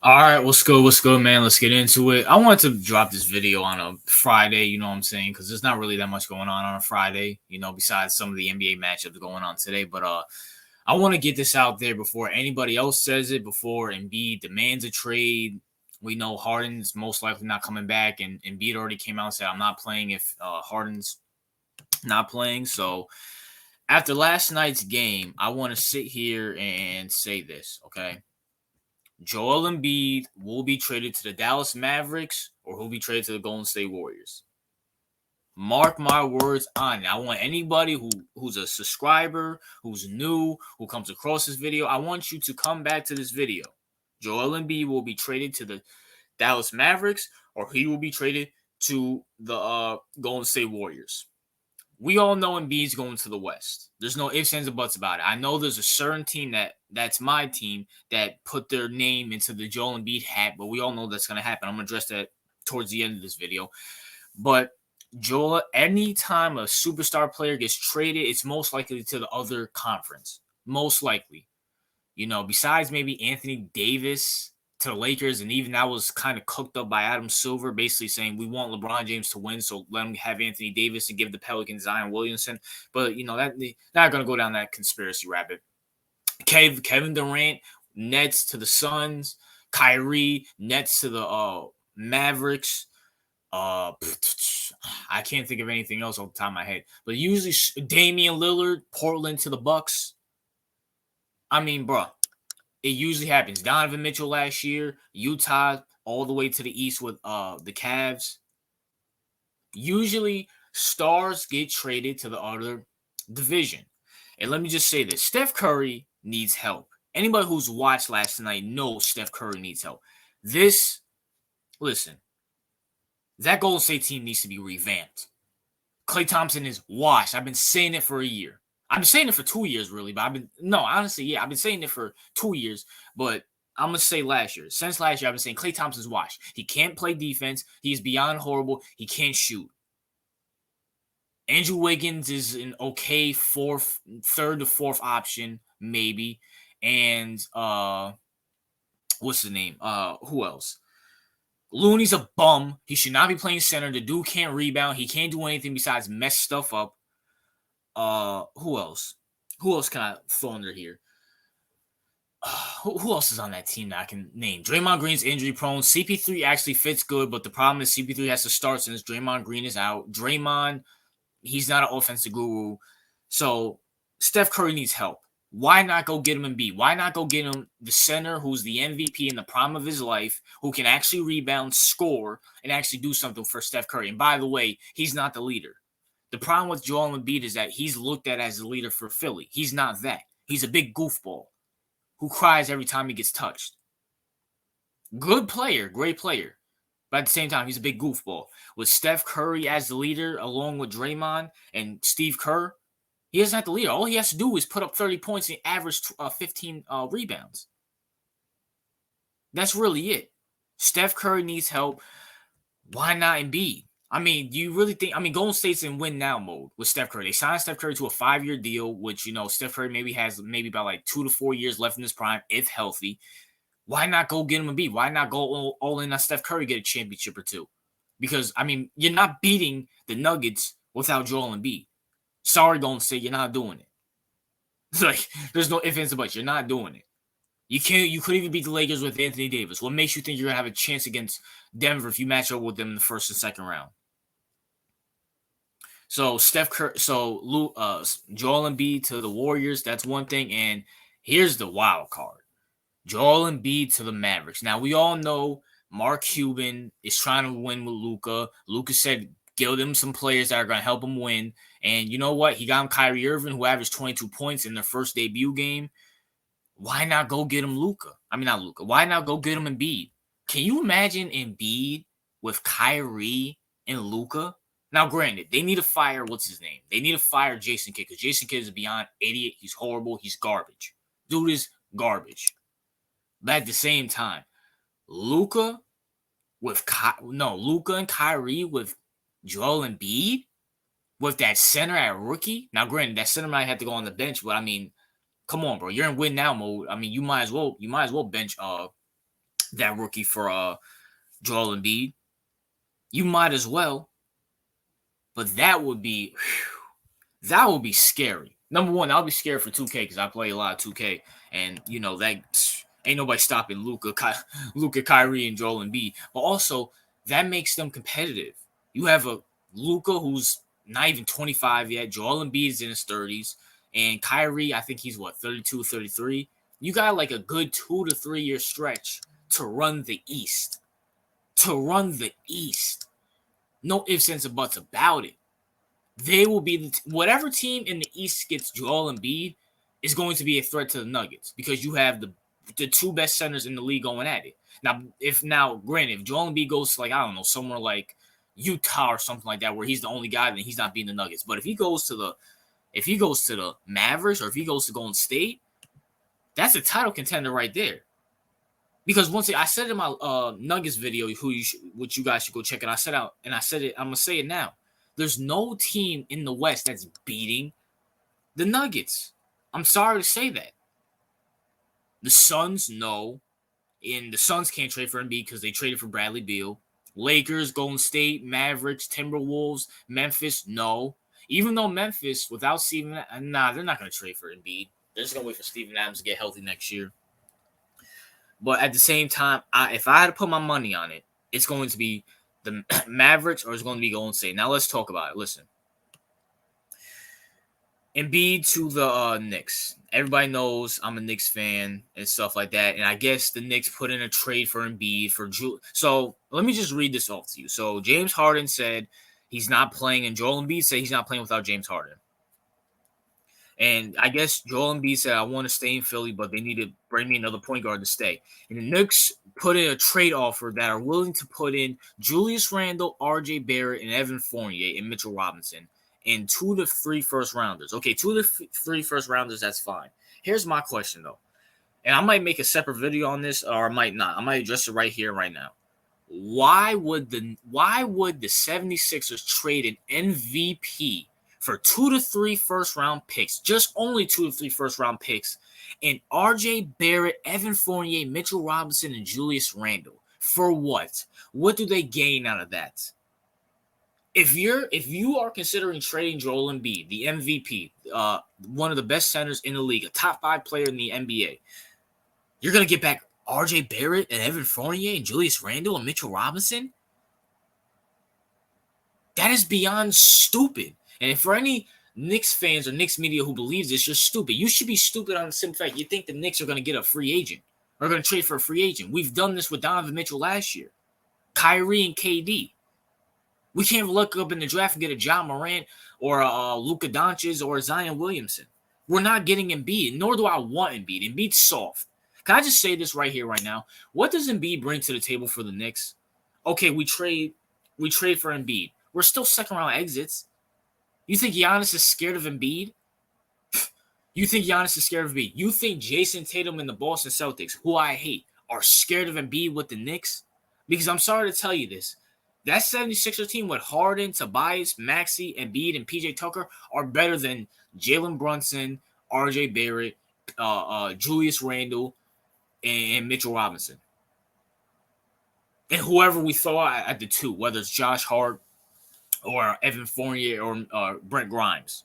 All right, what's good, man? Let's get into it. I wanted to drop this video on a Friday, you know what I'm saying? Because there's not really that much going on a Friday, besides some of the NBA matchups going on today. But I want to get this out there before anybody else says it, before Embiid demands a trade. We know Harden's most likely not coming back, and Embiid already came out and said, I'm not playing if Harden's not playing. So after last night's game, I want to sit here and say this, okay? Joel Embiid will be traded to the Dallas Mavericks, or he'll be traded to the Golden State Warriors. Mark my words on it. I want anybody who's a subscriber, who's new, who comes across this video, I want you to come back to this video. Joel Embiid will be traded to the Dallas Mavericks, or he will be traded to the Golden State Warriors. We all know Embiid's going to the West. There's no ifs, ands, or buts about it. I know there's a certain team that's my team that put their name into the Joel Embiid hat, but we all know that's going to happen. I'm going to address that towards the end of this video. But Joel, anytime a superstar player gets traded, it's most likely to the other conference. Most likely. Besides maybe Anthony Davis to the Lakers, and even that was kind of cooked up by Adam Silver, basically saying we want LeBron James to win, so let him have Anthony Davis and give the Pelicans Zion Williamson. But that not going to go down that conspiracy rabbit. Kevin Durant, Nets to the Suns. Kyrie, Nets to the Mavericks. I can't think of anything else off the top of my head. But usually Damian Lillard, Portland to the Bucks. I mean, bro. It usually happens. Donovan Mitchell last year, Utah, all the way to the East with the Cavs. Usually, stars get traded to the other division. And let me just say this. Steph Curry needs help. Anybody who's watched last night knows Steph Curry needs help. Listen, that Golden State team needs to be revamped. Klay Thompson is washed. I've been saying it for a year. I've been saying it for 2 years, really, but I've been saying it for 2 years, but I'm going to say last year. Since last year, I've been saying Klay Thompson's washed. He can't play defense. He's beyond horrible. He can't shoot. Andrew Wiggins is an okay third to fourth option, maybe. And what's the name? Who else? Looney's a bum. He should not be playing center. The dude can't rebound. He can't do anything besides mess stuff up. Who else? Who else can I throw under here? Who else is on that team that I can name? Draymond Green's injury prone. CP3 actually fits good, but the problem is CP3 has to start since Draymond Green is out. Draymond, he's not an offensive guru. So Steph Curry needs help. Why not go get him Embiid? Why not go get him the center who's the MVP in the prime of his life, who can actually rebound, score, and actually do something for Steph Curry? And by the way, he's not the leader. The problem with Joel Embiid is that he's looked at as the leader for Philly. He's not that. He's a big goofball who cries every time he gets touched. Good player, great player. But at the same time, he's a big goofball. With Steph Curry as the leader, along with Draymond and Steve Kerr, he isn't not the leader. All he has to do is put up 30 points and average 15 rebounds. That's really it. Steph Curry needs help. Why not Embiid? I mean, do you really think... Golden State's in win-now mode with Steph Curry. They signed Steph Curry to a 5-year deal, which, Steph Curry maybe has about like 2 to 4 years left in his prime, if healthy. Why not go get him Embiid? Why not go all in on Steph Curry, get a championship or two? Because, you're not beating the Nuggets without Joel Embiid. Sorry, Golden State, you're not doing it. It's like, there's no ifs, ands, or buts. You're not doing it. You could even beat the Lakers with Anthony Davis. What makes you think you're going to have a chance against Denver if you match up with them in the first and second round? So Joel Embiid to the Warriors, that's one thing. And here's the wild card. Joel Embiid to the Mavericks. Now, we all know Mark Cuban is trying to win with Luka. Luka said, give them some players that are going to help him win. And you know what? He got him Kyrieirving, who averaged 22 points in their first debut game. Why not go get him Luka? Not Luka. Why not go get him Embiid? Can you imagine Embiid with Kyrie and Luka? Now, granted, they need to fire, what's his name? They need to fire Jason Kidd because Jason Kidd is beyond idiot. He's horrible. He's garbage. Dude is garbage. But at the same time, Luka and Kyrie with Joel Embiid with that center at rookie. Now, granted, that center might have to go on the bench, but I mean, come on, bro. You're in win now mode. I mean, you might as well bench that rookie for Joel Embiid. You might as well. But that would be scary. Number one, I'll be scared for 2K because I play a lot of 2K, and you know that ain't nobody stopping Luka, Kyrie, and Joel Embiid. But also, that makes them competitive. You have a Luka who's not even 25 yet. Joel Embiid is in his 30s, and Kyrie, I think he's 32, 33. You got like a good 2 to 3 year stretch to run the East. No ifs, ands, or buts about it. They will be whatever team in the East gets Joel Embiid is going to be a threat to the Nuggets because you have the two best centers in the league going at it. Granted, if Joel Embiid goes to I don't know, somewhere like Utah or something like that where he's the only guy, then he's not beating the Nuggets. But if he goes to the Mavericks or if he goes to Golden State, that's a title contender right there. Because once I said in my Nuggets video, which you guys should go check it. I said it. I'm gonna say it now. There's no team in the West that's beating the Nuggets. I'm sorry to say that. The Suns, no. And the Suns can't trade for Embiid because they traded for Bradley Beal. Lakers, Golden State, Mavericks, Timberwolves, Memphis, no. Even though Memphis, without Steven, they're not going to trade for Embiid. They're just going to wait for Steven Adams to get healthy next year. But at the same time, if I had to put my money on it, it's going to be the Mavericks or it's going to be Golden State. Now let's talk about it. Listen. Embiid to the Knicks. Everybody knows I'm a Knicks fan and stuff like that. And I guess the Knicks put in a trade for Embiid for So let me just read this off to you. So James Harden said he's not playing, and Joel Embiid said he's not playing without James Harden. And I guess Joel Embiid said, I want to stay in Philly, but they need to bring me another point guard to stay. And the Knicks put in a trade offer that are willing to put in Julius Randle, RJ Barrett, and Evan Fournier and Mitchell Robinson and 2 to 3 first rounders. Okay, 2 to 3 first rounders, that's fine. Here's my question, though. And I might make a separate video on this, or I might not. I might address it right here, right now. Why would the 76ers trade an MVP for 2 to 3 first round picks, just only 2 to 3 first round picks, and RJ Barrett, Evan Fournier, Mitchell Robinson, and Julius Randle? For what? What do they gain out of that? If you are considering trading Joel Embiid, the MVP, one of the best centers in the league, a top 5 player in the NBA, you're gonna get back RJ Barrett and Evan Fournier and Julius Randle and Mitchell Robinson? That is beyond stupid. And for any Knicks fans or Knicks media who believes this, you're stupid. You should be stupid on the simple fact you think the Knicks are going to get a free agent or going to trade for a free agent. We've done this with Donovan Mitchell last year. Kyrie and KD. We can't look up in the draft and get a John Morant or a lukadoncic or a Zion Williamson. We're not getting Embiid, nor do I want Embiid. Embiid's soft. Can I just say this right here, right now? What does Embiid bring to the table for the Knicks? Okay, we trade for Embiid. We're still second round exits. You think Giannis is scared of Embiid? You think Giannis is scared of Embiid? You think Jason Tatum and the Boston Celtics, who I hate, are scared of Embiid with the Knicks? Because I'm sorry to tell you this. That 76ers team with Harden, Tobias, Maxey, Embiid, and PJ Tucker are better than Jalen Brunson, RJ Barrett, Julius Randle, and Mitchell Robinson. And whoever we thought at the 2, whether it's Josh Hart or Evan Fournier or Brent Grimes.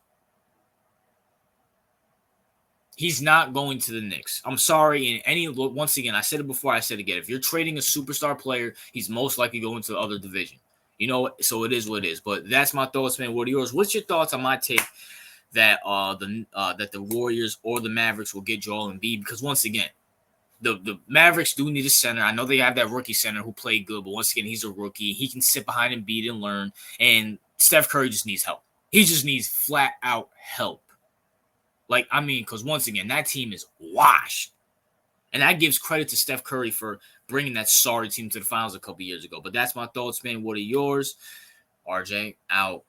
He's not going to the Knicks. I'm sorry. Once again, I said it before, I said it again. If you're trading a superstar player, he's most likely going to the other division. You know, so it is what it is. But that's my thoughts, man. What are yours? What's your thoughts on my take that the Warriors or the Mavericks will get Joel Embiid? Because once again, the Mavericks do need a center. I know they have that rookie center who played good, but once again, he's a rookie. He can sit behind Embiid and learn. And Steph Curry just needs help. He just needs flat out help. Because once again, that team is washed. And that gives credit to Steph Curry for bringing that sorry team to the finals a couple years ago. But that's my thoughts, man. What are yours? RJ out.